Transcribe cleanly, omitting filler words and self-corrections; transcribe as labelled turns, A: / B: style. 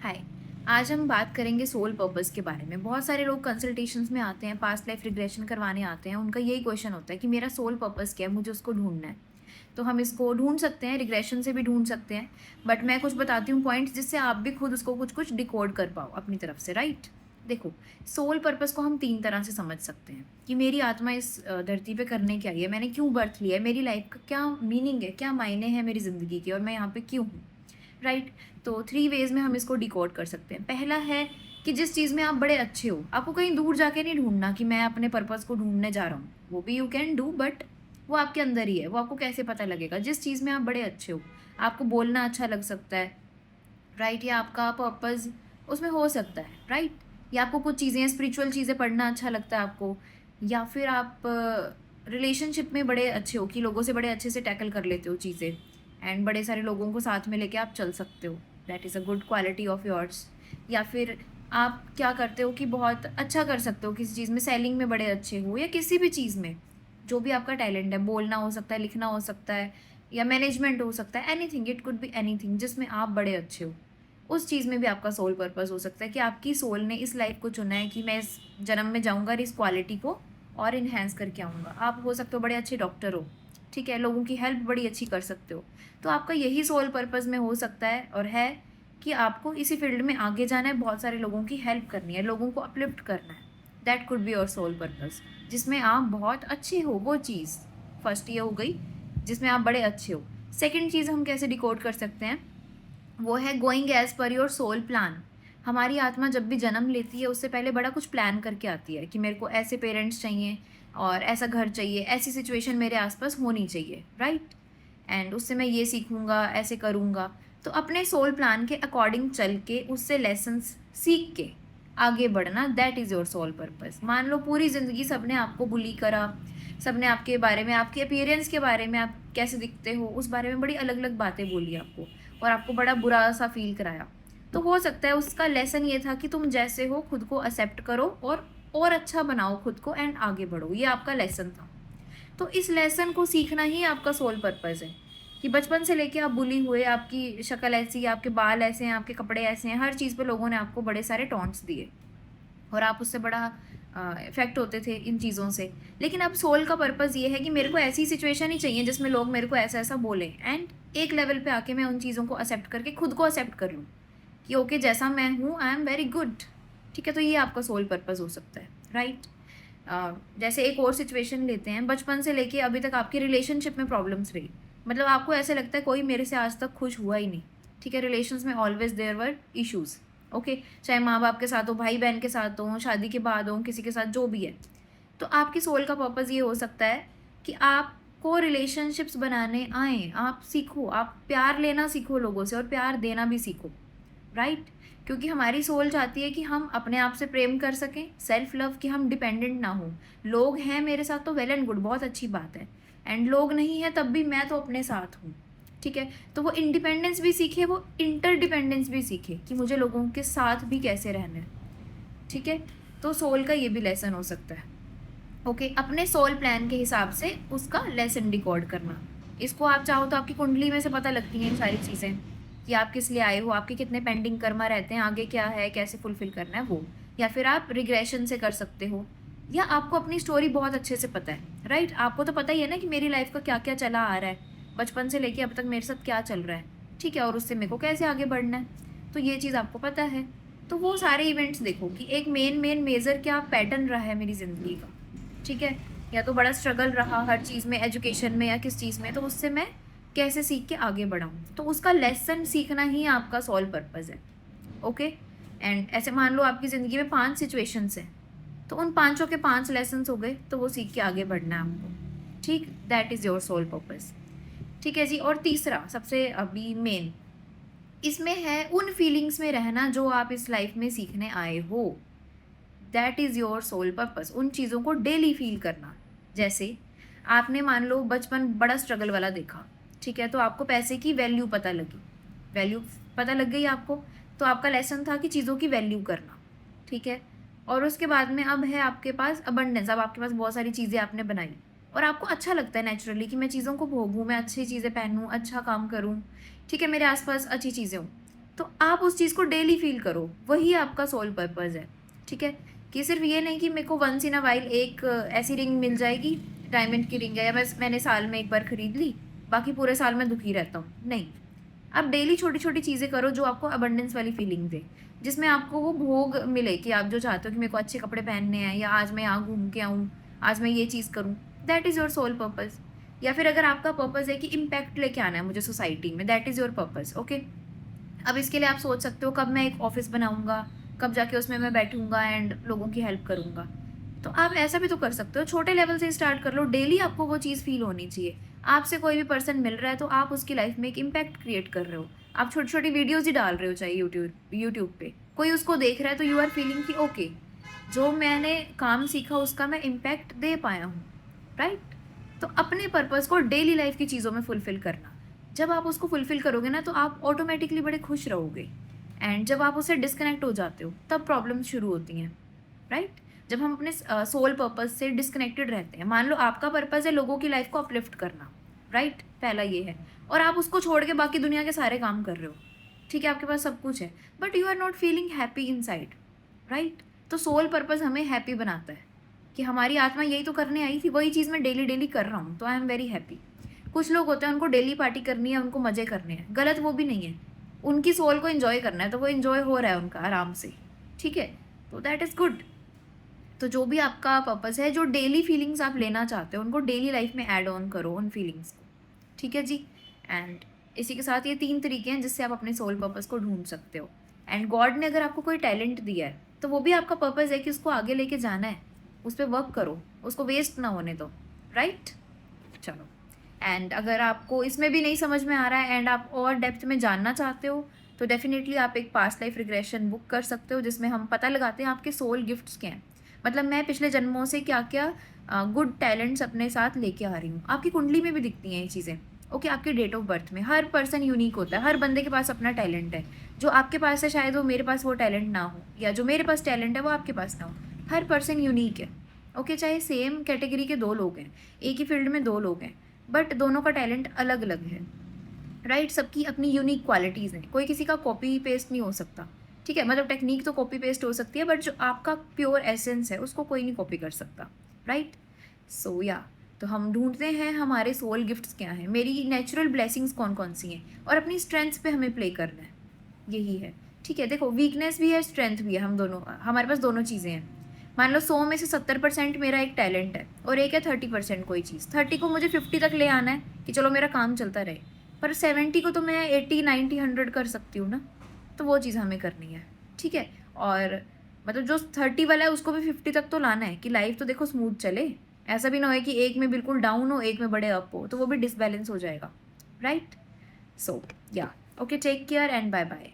A: हाय। आज हम बात करेंगे सोल पर्पस के बारे में। बहुत सारे लोग कंसल्टेशंस में आते हैं, पास्ट लाइफ रिग्रेशन करवाने आते हैं। उनका यही क्वेश्चन होता है कि मेरा सोल पर्पस क्या है, मुझे उसको ढूंढना है। तो हम इसको ढूंढ सकते हैं, रिग्रेशन से भी ढूंढ सकते हैं। बट मैं कुछ बताती हूँ पॉइंट्स जिससे आप भी खुद उसको कुछ कुछ डिकोड कर पाओ अपनी तरफ से, राइट। देखो, सोल पर्पस को हम 3 तरह से समझ सकते हैं कि मेरी आत्मा इस धरती पे करने क्या आई है, मैंने क्यों बर्थ लिया है, मेरी लाइफ का क्या मीनिंग है, क्या मायने हैं मेरी ज़िंदगी के, और मैं यहाँ पे क्यों हूँ, राइट। तो 3 वेज में हम इसको डिकोड कर सकते हैं। पहला है कि जिस चीज़ में आप बड़े अच्छे हो, आपको कहीं दूर जाके नहीं ढूंढना कि मैं अपने पर्पस को ढूंढने जा रहा हूँ। वो भी यू कैन डू, बट वो आपके अंदर ही है। वो आपको कैसे पता लगेगा? जिस चीज़ में आप बड़े अच्छे हो, आपको बोलना अच्छा लग सकता है, राइट, या आपका पर्पस उसमें हो सकता है, राइट। या आपको कुछ चीज़ें, स्पिरिचुअल चीज़ें पढ़ना अच्छा लगता है आपको, या फिर आप रिलेशनशिप में बड़े अच्छे हो कि लोगों से बड़े अच्छे से टैकल कर लेते हो चीज़ें, एंड बड़े सारे लोगों को साथ में लेके आप चल सकते हो। That is a good quality of yours. या फिर आप क्या करते हो कि बहुत अच्छा कर सकते हो किसी चीज़ में, सेलिंग में बड़े अच्छे हो, या किसी भी चीज़ में जो भी आपका टैलेंट है, बोलना हो सकता है, लिखना हो सकता है, या मैनेजमेंट हो सकता है, anything, it could be anything जिसमें आप बड़े अच्छे हो। उस चीज़ में भी आपका सोल पर्पस हो सकता है कि आपकी सोल ने इस लाइफ को चुना है कि मैं इस जन्म में जाऊंगा और इस क्वालिटी को और इन्हेंस करके आऊँगा। आप हो सकते हो बड़े अच्छे डॉक्टर हो, ठीक है, लोगों की हेल्प बड़ी अच्छी कर सकते हो। तो आपका यही सोल पर्पस में हो सकता है और है कि आपको इसी फील्ड में आगे जाना है, बहुत सारे लोगों की हेल्प करनी है, लोगों को अपलिफ्ट करना है। That could be your soul purpose, जिसमें आप बहुत अच्छे हो। वो चीज़ फर्स्ट ये हो गई जिसमें आप बड़े अच्छे हो। सेकेंड चीज़ हम कैसे डिकोड कर सकते हैं, वो है going as per your soul plan. हमारी आत्मा जब भी जन्म लेती है उससे पहले बड़ा कुछ प्लान करके आती है कि मेरे को ऐसे पेरेंट्स चाहिए और ऐसा घर चाहिए, ऐसी सिचुएशन मेरे आसपास होनी चाहिए, राइट। एंड उससे मैं ये सीखूंगा, ऐसे करूँगा। तो अपने सोल प्लान के अकॉर्डिंग चल के उससे लेसन्स सीख के आगे बढ़ना, that is your soul purpose. मान लो पूरी ज़िंदगी सबने आपको बुली करा, सबने आपके बारे में, आपके अपीयरेंस के बारे में, आप कैसे दिखते हो उस बारे में बड़ी अलग अलग बातें बोली आपको, और आपको बड़ा बुरा सा फील कराया। तो हो सकता है उसका लेसन ये था कि तुम जैसे हो खुद को एक्सेप्ट करो और अच्छा बनाओ खुद को एंड आगे बढ़ो। ये आपका लेसन था। तो इस लेसन को सीखना ही आपका सोल पर्पस है कि बचपन से लेके आप बुली हुए, आपकी शक्ल ऐसी, आपके बाल ऐसे हैं, आपके कपड़े ऐसे हैं, हर चीज़ पे लोगों ने आपको बड़े सारे टॉन्ट्स दिए और आप उससे बड़ा इफेक्ट होते थे इन चीज़ों से। लेकिन अब सोल का पर्पस ये है कि मेरे को ऐसी सिचुएशन ही चाहिए जिसमें लोग मेरे को ऐसा ऐसा बोलें, एंड एक लेवल पे आके मैं उन चीज़ों को एक्सेप्ट करके खुद को एक्सेप्ट कर लूँ कि ओके, जैसा मैं हूँ आई एम वेरी गुड। ठीक है, तो ये आपका सोल पर्पस हो सकता है, राइट। जैसे एक और सिचुएशन लेते हैं, बचपन से लेके अभी तक आपकी रिलेशनशिप में प्रॉब्लम्स रही, मतलब आपको ऐसे लगता है कोई मेरे से आज तक खुश हुआ ही नहीं। ठीक है, रिलेशंस में always there were issues, okay, चाहे माँ बाप के साथ हो, भाई बहन के साथ हो, शादी के बाद हो, किसी के साथ जो भी है। तो आपकी सोल का पर्पस ये हो सकता है कि आपको रिलेशनशिप्स बनाने आए, आप सीखो, आप प्यार लेना सीखो लोगों से और प्यार देना भी सीखो, राइट। क्योंकि हमारी सोल चाहती है कि हम अपने आप से प्रेम कर सकें, सेल्फ लव, कि हम डिपेंडेंट ना हो। लोग हैं मेरे साथ तो वेल एंड गुड, बहुत अच्छी बात है, एंड लोग नहीं है तब भी मैं तो अपने साथ हूँ। ठीक है, तो वो इंडिपेंडेंस भी सीखे, वो इंटरडिपेंडेंस भी सीखे कि मुझे लोगों के साथ भी कैसे रहना है। ठीक है, तो सोल का ये भी लेसन हो सकता है। ओके, अपने सोल प्लान के हिसाब से उसका लेसन डिकोड करना। इसको आप चाहो तो आपकी कुंडली में से पता लगती हैं सारी चीज़ें कि आप किस लिए आए हो, आपके कितने पेंडिंग कर्मा रहते हैं, आगे क्या है, कैसे फुलफिल करना है वो। या फिर आप रिग्रेशन से कर सकते हो, या आपको अपनी स्टोरी बहुत अच्छे से पता है, राइट। आपको तो पता ही है ना कि मेरी लाइफ का क्या क्या चला आ रहा है, बचपन से लेके अब तक मेरे साथ क्या चल रहा है, ठीक है, और उससे मेरे को कैसे आगे बढ़ना है। तो ये चीज़ आपको पता है। तो वो सारे इवेंट्स देखो कि एक मेन मेजर क्या पैटर्न रहा है मेरी ज़िंदगी का, ठीक है, या तो बड़ा स्ट्रगल रहा हर चीज़ में, एजुकेशन में या किस चीज़ में, तो उससे मैं कैसे सीख के आगे बढ़ाऊँ। तो उसका लेसन सीखना ही आपका सोल पर्पज़ है, ओके। एंड ऐसे मान लो आपकी ज़िंदगी में 5 सिचुएशंस हैं, तो उन पाँचों के 5 लेसन्स हो गए, तो वो सीख के आगे बढ़ना है आपको, ठीक। That is your soul purpose. ठीक है जी। और तीसरा सबसे अभी मेन इसमें है उन फीलिंग्स में रहना जो आप इस लाइफ में सीखने आए हो। That is your soul purpose, उन चीज़ों को डेली फील करना। जैसे आपने मान लो बचपन बड़ा स्ट्रगल वाला देखा, ठीक है, तो आपको पैसे की वैल्यू पता लगी, वैल्यू पता लग गई आपको, तो आपका लेसन था कि चीज़ों की वैल्यू करना, ठीक है। और उसके बाद में अब है आपके पास अबंडेंस, अब आपके पास बहुत सारी चीज़ें आपने बनाई और आपको अच्छा लगता है नेचुरली कि मैं चीज़ों को भोगूँ, मैं अच्छी चीज़ें पहनूँ, अच्छा काम करूँ, ठीक है, मेरे आसपास अच्छी चीज़ें हों। तो आप उस चीज़ को डेली फील करो, वही आपका सोल पर्पज़ है, ठीक है? कि सिर्फ ये नहीं कि मेरे को वंस इन अ वाइल एक ऐसी रिंग मिल जाएगी, डायमंड की रिंग है, या बस मैंने साल में एक बार खरीद ली, बाकी पूरे साल मैं दुखी रहता हूँ, नहीं। आप डेली छोटी-छोटी चीज़ें करो जो आपको अबंडेंस वाली फीलिंग दे, जिसमें आपको वो भोग मिले कि आप जो चाहते हो कि मेरे को अच्छे कपड़े पहनने हैं, या आज मैं यहाँ घूम के आऊँ, आज मैं ये चीज़ करूँ, that is your soul purpose. या फिर अगर आपका पर्पज़ है कि इम्पैक्ट लेके आना है मुझे सोसाइटी में, that is your purpose, okay? अब इसके लिए आप सोच सकते हो कब मैं एक ऑफ़िस बनाऊँगा, कब जाके उसमें मैं बैठूँगा एंड लोगों की हेल्प करूँगा। तो आप ऐसा भी तो कर सकते हो, छोटे लेवल से स्टार्ट कर लो, डेली आपको वो चीज़ फ़ील होनी चाहिए। आपसे कोई भी पर्सन मिल रहा है तो आप उसकी लाइफ़ में एक इम्पैक्ट क्रिएट कर रहे हो। आप छोटी-छोटी वीडियोज़ ही डाल रहे हो चाहे यूट्यूब पे। कोई उसको देख रहा है तो यू आर फीलिंग कि ओके, जो मैंने काम सीखा उसका मैं इम्पैक्ट दे पाया हूँ, राइट? तो अपने पर्पज़ को डेली लाइफ़ की चीज़ों में फुलफ़िल करना। जब आप उसको फुलफ़िल करोगे ना तो आप ऑटोमैटिकली बड़े खुश रहोगे, एंड जब आप उससे डिस्कनेक्ट हो जाते हो तब प्रॉब्लम्स शुरू होती हैं, राइट? जब हम अपने सोल पर्पज़ से डिस्कनेक्टेड रहते हैं, मान लो आपका पर्पज़ है लोगों की लाइफ़ को अपलिफ्ट करना, राइट? पहला ये है, और आप उसको छोड़ के बाकी दुनिया के सारे काम कर रहे हो, ठीक है? आपके पास सब कुछ है, but you are not feeling happy inside, right? तो सोल पर्पज़ हमें हैप्पी बनाता है कि हमारी आत्मा यही तो करने आई थी, वही चीज़ मैं डेली-डेली कर रहा हूँ, तो आई एम वेरी हैप्पी। कुछ लोग होते हैं उनको डेली पार्टी करनी है, उनको मज़े करने हैं, गलत वो भी नहीं है। उनकी सोल को एन्जॉय करना है, तो वो एन्जॉय हो रहा है उनका आराम से, ठीक है? तो दैट इज़ गुड। तो जो भी आपका पर्पज़ है, जो डेली फीलिंग्स आप लेना चाहते हो, उनको डेली लाइफ़ में ऐड ऑन करो उन फीलिंग्स को, ठीक है जी? एंड इसी के साथ ये 3 तरीके हैं जिससे आप अपने सोल पर्पज़ को ढूँढ सकते हो। एंड गॉड ने अगर आपको कोई टैलेंट दिया है, तो वो भी आपका पर्पज़ है कि उसको आगे लेके जाना है, उस पे वर्क करो, उसको वेस्ट ना होने दो, राइट? चलो, एंड अगर आपको इसमें भी नहीं समझ में आ रहा है एंड आप और डेप्थ में जानना चाहते हो, तो डेफ़िनेटली आप एक पास्ट लाइफ रिग्रेशन बुक कर सकते हो, जिसमें हम पता लगाते हैं आपके सोल गिफ्ट्स क्या हैं। मतलब मैं पिछले जन्मों से क्या-क्या गुड टैलेंट्स अपने साथ लेके आ रही हूँ। आपकी कुंडली में भी दिखती हैं ये चीज़ें, ओके? आपके डेट ऑफ बर्थ में हर पर्सन यूनिक होता है, हर बंदे के पास अपना टैलेंट है। जो आपके पास है शायद वो मेरे पास वो टैलेंट ना हो, या जो मेरे पास टैलेंट है वो आपके पास ना हो। हर पर्सन यूनिक है, ओके? चाहे सेम कैटेगरी के 2 लोग हैं, एक ही फील्ड में 2 लोग हैं, बट दोनों का टैलेंट अलग-अलग है, राइट? सबकी अपनी यूनिक क्वालिटीज़ हैं, कोई किसी का कॉपी पेस्ट नहीं हो सकता, ठीक है? मतलब टेक्नीक तो कॉपी पेस्ट हो सकती है, बट जो आपका प्योर एसेंस है उसको कोई नहीं कॉपी कर सकता, राइट? सो या, तो हम ढूँढते हैं हमारे सोल गिफ्ट्स क्या हैं, मेरी नेचुरल ब्लेसिंग्स कौन-कौन सी हैं, और अपनी स्ट्रेंथ्स पे हमें प्ले करना है, यही है, ठीक है? देखो, वीकनेस भी है, स्ट्रेंथ भी है, हम दोनों, हमारे पास दोनों चीज़ें हैं। मान लो 100 में से 70% मेरा एक टैलेंट है और एक है 30% कोई चीज़। 30 को मुझे 50 तक ले आना है कि चलो मेरा काम चलता रहे। पर 70 को तो मैं 80, 90, 100 कर सकती हूँ ना, तो वो चीज़ हमें करनी है, ठीक है? और मतलब जो 30 वाला है उसको भी 50 तक तो लाना है कि लाइफ तो देखो स्मूथ चले। ऐसा भी ना हो कि एक में बिल्कुल डाउन हो, एक में बड़े अप हो, तो वो भी डिसबैलेंस हो जाएगा, right? So yeah, okay, take care and bye bye.